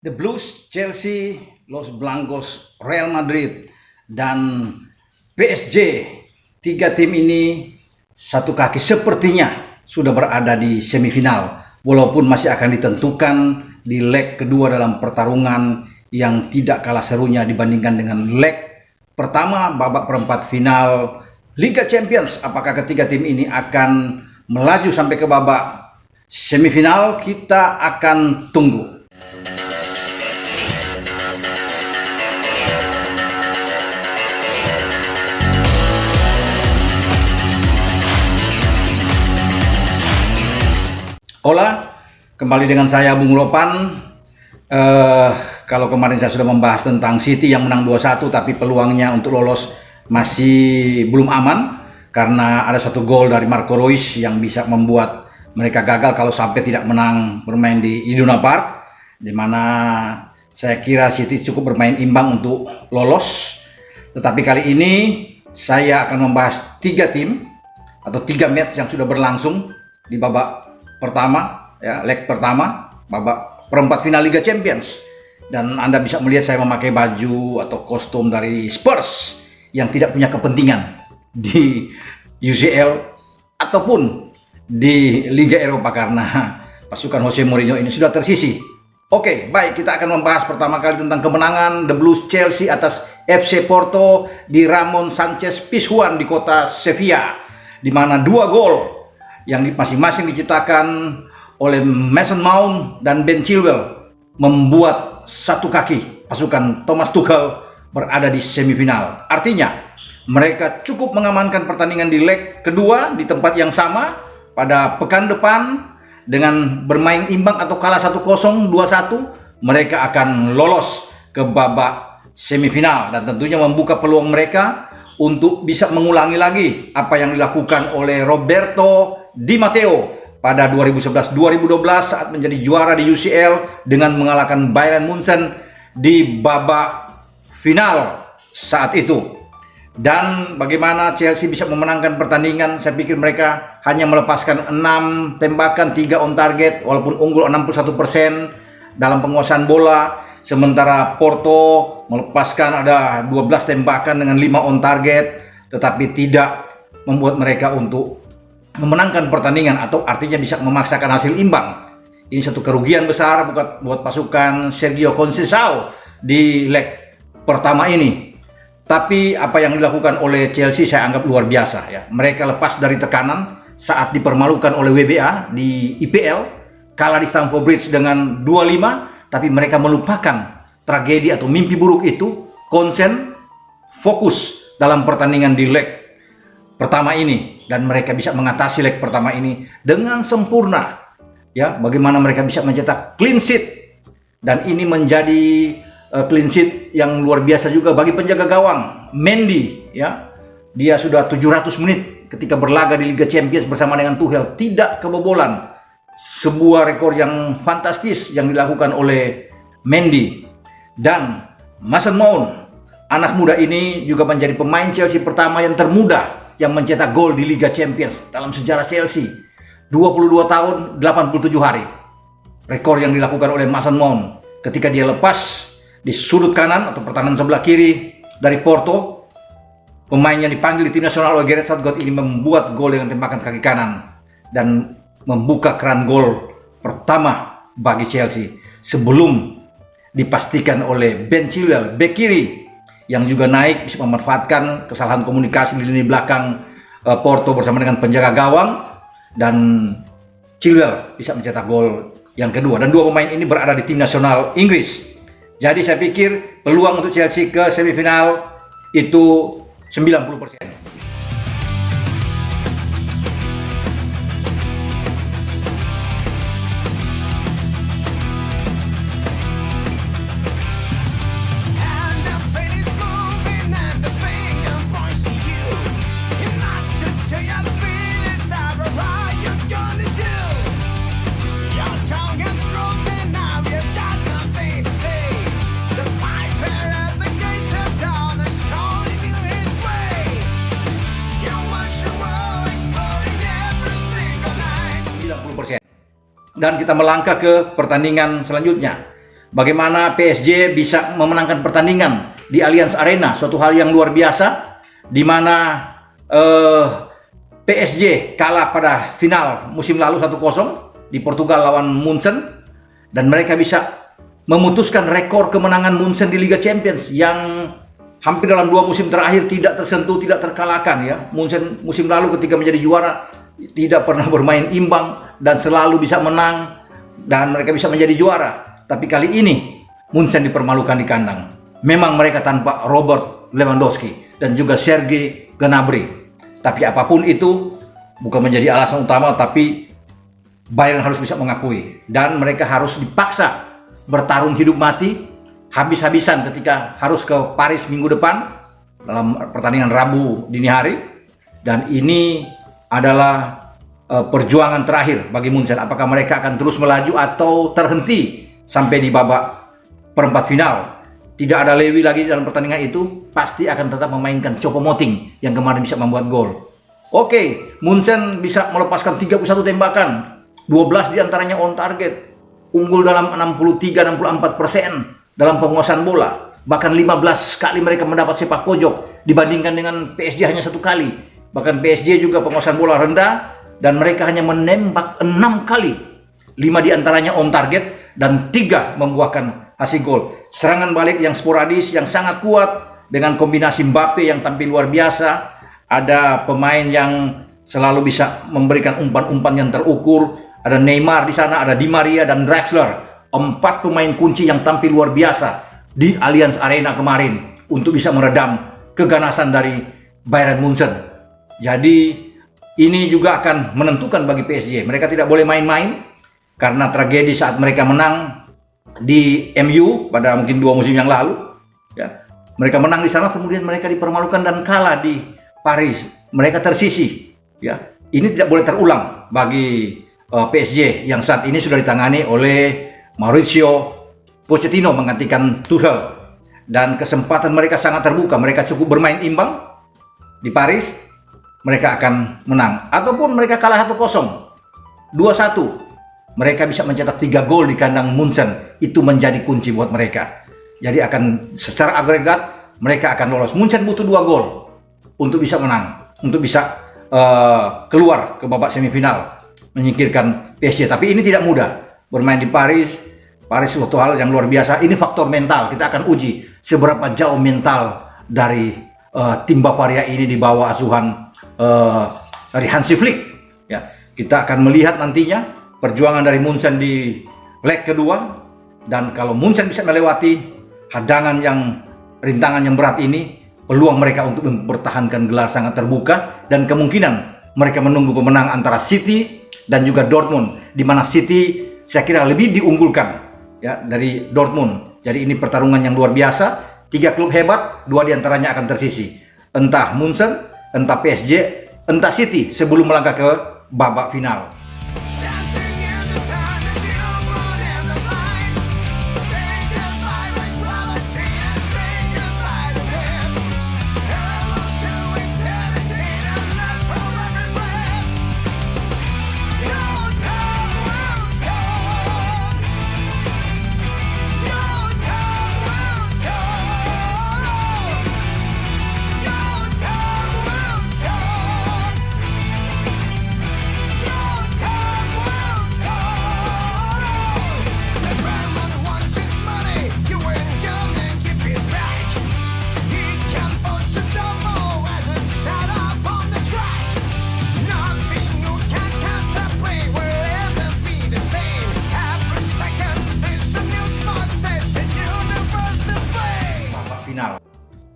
The Blues, Chelsea, Los Blancos, Real Madrid, dan PSG. Tiga tim ini satu kaki sepertinya sudah berada di semifinal, walaupun masih akan ditentukan di leg kedua dalam pertarungan yang tidak kalah serunya dibandingkan dengan leg pertama babak perempat final Liga Champions. Apakah ketiga tim ini akan melaju sampai ke babak semifinal? Kita akan tunggu. Hola, kembali dengan saya Bung Ropan. Kalau kemarin saya sudah membahas tentang City yang menang 2-1, tapi peluangnya untuk lolos masih belum aman karena ada satu gol dari Marco Reus yang bisa membuat mereka gagal kalau sampai tidak menang bermain di Iduna Park, di mana saya kira City cukup bermain imbang untuk lolos. Tetapi kali ini saya akan membahas tiga tim atau tiga match yang sudah berlangsung di babak pertama, ya, leg pertama, babak perempat final Liga Champions. Dan Anda bisa melihat saya memakai baju atau kostum dari Spurs yang tidak punya kepentingan di UCL ataupun di Liga Eropa karena pasukan Jose Mourinho ini sudah tersisih. Oke, baik, kita akan membahas pertama kali tentang kemenangan The Blues Chelsea atas FC Porto di Ramon Sanchez Pizjuan di kota Sevilla, di mana dua gol yang masing-masing diciptakan oleh Mason Mount dan Ben Chilwell membuat satu kaki pasukan Thomas Tuchel berada di semifinal. Artinya mereka cukup mengamankan pertandingan di leg kedua di tempat yang sama pada pekan depan dengan bermain imbang atau kalah 1-0, 2-1, mereka akan lolos ke babak semifinal dan tentunya membuka peluang mereka untuk bisa mengulangi lagi apa yang dilakukan oleh Roberto Di Matteo pada 2011-2012 saat menjadi juara di UCL dengan mengalahkan Bayern Munchen di babak final saat itu. Dan bagaimana Chelsea bisa memenangkan pertandingan? Saya pikir mereka hanya melepaskan 6 tembakan, 3 on target, walaupun unggul 61% dalam penguasaan bola. Sementara Porto melepaskan ada 12 tembakan dengan 5 on target, tetapi tidak membuat mereka untuk memenangkan pertandingan atau artinya bisa memaksakan hasil imbang. Ini satu kerugian besar buat pasukan Sergio Conceição di leg pertama ini. Tapi apa yang dilakukan oleh Chelsea saya anggap luar biasa, ya. Mereka lepas dari tekanan saat dipermalukan oleh WBA di IPL, kalah di Stamford Bridge dengan 2-5, tapi mereka melupakan tragedi atau mimpi buruk itu, konsen, fokus dalam pertandingan di leg pertama ini, dan mereka bisa mengatasi leg pertama ini dengan sempurna, ya. Bagaimana mereka bisa mencetak clean sheet, dan ini menjadi clean sheet yang luar biasa juga bagi penjaga gawang Mendy, ya. Dia sudah 700 menit ketika berlaga di Liga Champions bersama dengan Tuchel tidak kebobolan. Sebuah rekor yang fantastis yang dilakukan oleh Mendy. Dan Mason Mount, anak muda ini juga menjadi pemain Chelsea pertama yang termuda yang mencetak gol di Liga Champions dalam sejarah Chelsea. 22 tahun 87 hari. Rekor yang dilakukan oleh Mason Mount ketika dia lepas di sudut kanan atau pertahanan sebelah kiri dari Porto. Pemain yang dipanggil di tim nasional oleh Gareth Southgate ini membuat gol dengan tembakan kaki kanan dan membuka keran gol pertama bagi Chelsea sebelum dipastikan oleh Ben Chilwell, bek kiri, yang juga naik bisa memanfaatkan kesalahan komunikasi di lini belakang Porto bersama dengan penjaga gawang, dan Chilwell bisa mencetak gol yang kedua. Dan dua pemain ini berada di tim nasional Inggris. Jadi saya pikir peluang untuk Chelsea ke semifinal itu 90%. Dan kita melangkah ke pertandingan selanjutnya. bagaimana PSG bisa memenangkan pertandingan di Allianz Arena, suatu hal yang luar biasa, di mana PSG kalah pada final musim lalu 1-0 di Portugal lawan Munchen, dan mereka bisa memutuskan rekor kemenangan Munchen di Liga Champions yang hampir dalam 2 musim terakhir tidak tersentuh, tidak terkalahkan ya. Munchen musim lalu ketika menjadi juara tidak pernah bermain imbang dan selalu bisa menang, dan mereka bisa menjadi juara. Tapi kali ini Munchen dipermalukan di kandang. Memang mereka tanpa Robert Lewandowski dan juga Serge Gnabry. Tapi apapun itu bukan menjadi alasan utama, tapi Bayern harus bisa mengakui, dan mereka harus dipaksa bertarung hidup mati habis-habisan ketika harus ke Paris minggu depan dalam pertandingan Rabu dini hari. Dan ini adalah perjuangan terakhir bagi Munchen. Apakah mereka akan terus melaju atau terhenti sampai di babak perempat final? Tidak ada Lewi lagi dalam pertandingan itu, pasti akan tetap memainkan Choupo-Moting yang kemarin bisa membuat gol. Oke, Munchen bisa melepaskan 31 tembakan, 12 diantaranya on target, unggul dalam 63-64% dalam penguasaan bola. Bahkan 15 kali mereka mendapat sepak pojok dibandingkan dengan PSG hanya 1 kali. Bahkan PSG juga penguasaan bola rendah dan mereka hanya menembak 6 kali. 5 diantaranya on target dan 3 membuahkan hasil gol. Serangan balik yang sporadis yang sangat kuat dengan kombinasi Mbappe yang tampil luar biasa. Ada pemain yang selalu bisa memberikan umpan-umpan yang terukur. Ada Neymar di sana, ada Di Maria dan Draxler. 4 pemain kunci yang tampil luar biasa di Allianz Arena kemarin untuk bisa meredam keganasan dari Bayern Munchen. Jadi ini juga akan menentukan bagi PSG. Mereka tidak boleh main-main karena tragedi saat mereka menang di MU pada mungkin 2 musim yang lalu. Ya, mereka menang di sana, kemudian mereka dipermalukan dan kalah di Paris. Mereka tersisih. Ya, ini tidak boleh terulang bagi PSG yang saat ini sudah ditangani oleh Mauricio Pochettino menggantikan Tuchel, dan kesempatan mereka sangat terbuka. Mereka cukup bermain imbang di Paris, mereka akan menang, ataupun mereka kalah 1-0, 2-1, mereka bisa mencetak 3 gol di kandang Munchen. Itu menjadi kunci buat mereka. Jadi akan secara agregat mereka akan lolos. Munchen butuh 2 gol untuk bisa menang, untuk bisa keluar ke babak semifinal, menyingkirkan PSG. Tapi ini tidak mudah. Bermain di Paris suatu hal yang luar biasa. Ini faktor mental. Kita akan uji seberapa jauh mental dari tim Bavaria ini di bawah asuhan dari Hansi Flick. Ya, kita akan melihat nantinya perjuangan dari Munchen di leg kedua. Dan kalau Munchen bisa melewati rintangan yang berat ini, peluang mereka untuk mempertahankan gelar sangat terbuka, dan kemungkinan mereka menunggu pemenang antara City dan juga Dortmund, di mana City saya kira lebih diunggulkan ya dari Dortmund. Jadi ini pertarungan yang luar biasa. 3 klub hebat, 2 diantaranya akan tersisi. Entah Munchen, entah PSG, entah City sebelum melangkah ke babak final.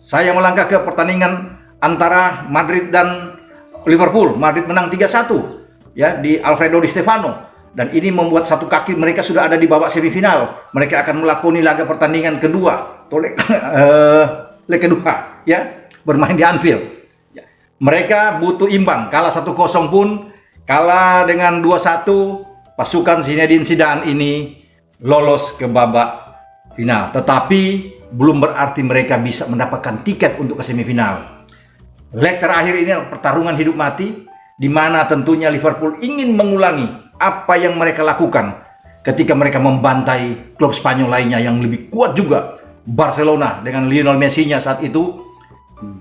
Saya melangkah ke pertandingan antara Madrid dan Liverpool. Madrid menang 3-1 ya di Alfredo Di Stefano, dan ini membuat satu kaki mereka sudah ada di babak semifinal. Mereka akan melakoni laga pertandingan kedua atau leg kedua ya, bermain di Anfield. Ya. Mereka butuh imbang, kalah 1-0 pun, kalah dengan 2-1, pasukan Zinedine Zidane ini lolos ke babak final. Tetapi belum berarti mereka bisa mendapatkan tiket untuk ke semifinal. Leg terakhir ini adalah pertarungan hidup mati, di mana tentunya Liverpool ingin mengulangi apa yang mereka lakukan ketika mereka membantai klub Spanyol lainnya yang lebih kuat juga. Barcelona dengan Lionel Messi-nya saat itu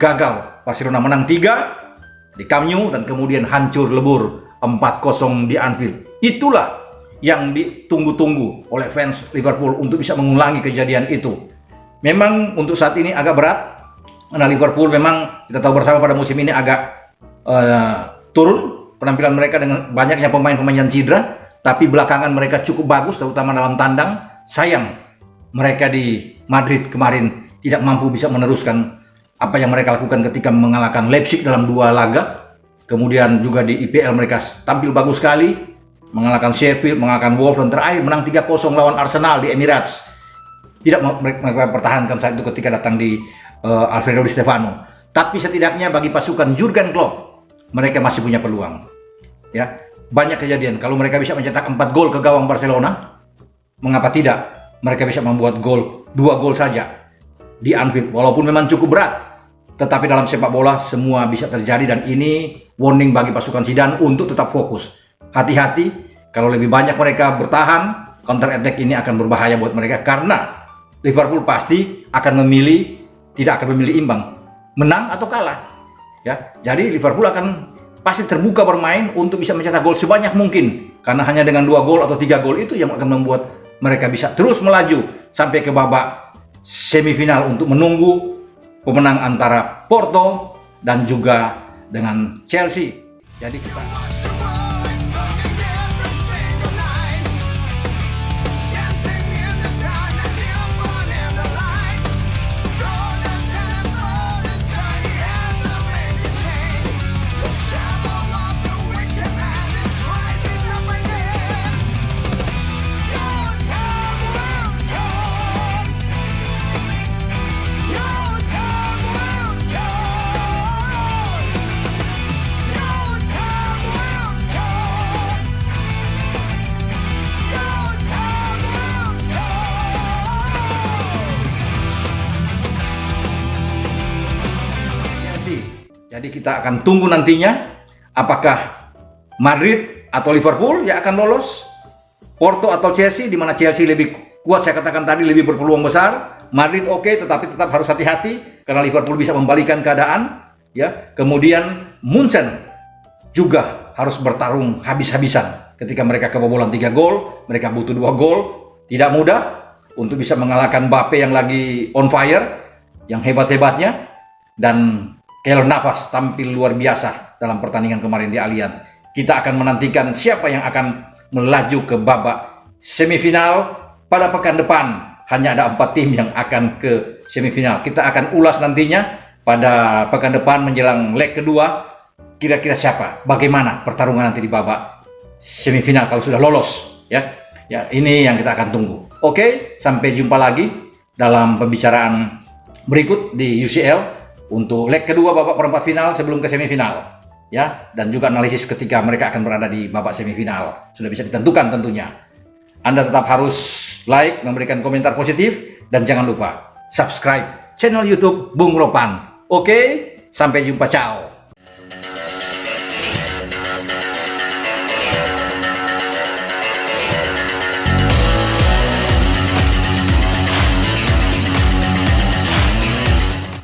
gagal. Barcelona menang 3 di Camp Nou dan kemudian hancur lebur 4-0 di Anfield. Itulah yang ditunggu-tunggu oleh fans Liverpool untuk bisa mengulangi kejadian itu. Memang untuk saat ini agak berat karena Liverpool memang kita tahu bersama pada musim ini agak turun penampilan mereka dengan banyaknya pemain-pemain yang cedera, tapi belakangan mereka cukup bagus terutama dalam tandang. Sayang mereka di Madrid kemarin tidak mampu bisa meneruskan apa yang mereka lakukan ketika mengalahkan Leipzig dalam 2 laga. Kemudian juga di IPL mereka tampil bagus sekali, mengalahkan Sheffield, mengalahkan Wolves, dan terakhir menang 3-0 lawan Arsenal di Emirates. Tidak mereka pertahankan saat itu ketika datang di Alfredo Di Stefano. Tapi setidaknya bagi pasukan Jurgen Klopp, mereka masih punya peluang. Ya, banyak kejadian. Kalau mereka bisa mencetak 4 gol ke gawang Barcelona, mengapa tidak? Mereka bisa membuat gol 2 gol saja di Anfield. Walaupun memang cukup berat, tetapi dalam sepak bola semua bisa terjadi dan ini warning bagi pasukan Zidane untuk tetap fokus. Hati-hati, kalau lebih banyak mereka bertahan, counter attack ini akan berbahaya buat mereka karena Liverpool pasti akan tidak akan memilih imbang, menang atau kalah. Ya, jadi Liverpool akan pasti terbuka bermain untuk bisa mencetak gol sebanyak mungkin karena hanya dengan 2 gol atau 3 gol itu yang akan membuat mereka bisa terus melaju sampai ke babak semifinal untuk menunggu pemenang antara Porto dan juga dengan Chelsea. Jadi kita Jadi kita akan tunggu nantinya apakah Madrid atau Liverpool yang akan lolos, Porto atau Chelsea, di mana Chelsea lebih kuat, saya katakan tadi lebih berpeluang besar. Madrid oke, tetapi tetap harus hati-hati karena Liverpool bisa membalikan keadaan. Ya, kemudian Munchen juga harus bertarung habis-habisan ketika mereka kebobolan 3 gol, mereka butuh 2 gol, tidak mudah untuk bisa mengalahkan Mbappe yang lagi on fire, yang hebat-hebatnya, dan Keylor Navas tampil luar biasa dalam pertandingan kemarin di Allianz. Kita akan menantikan siapa yang akan melaju ke babak semifinal pada pekan depan. Hanya ada 4 tim yang akan ke semifinal. Kita akan ulas nantinya pada pekan depan menjelang leg kedua. Kira-kira siapa? Bagaimana pertarungan nanti di babak semifinal kalau sudah lolos? Ya, ini yang kita akan tunggu. Oke, sampai jumpa lagi dalam pembicaraan berikut di UCL. Untuk leg kedua babak perempat final sebelum ke semifinal, ya, dan juga analisis ketika mereka akan berada di babak semifinal sudah bisa ditentukan tentunya. Anda tetap harus like, memberikan komentar positif, dan jangan lupa subscribe channel YouTube Bung Ropan. Oke, sampai jumpa, ciao.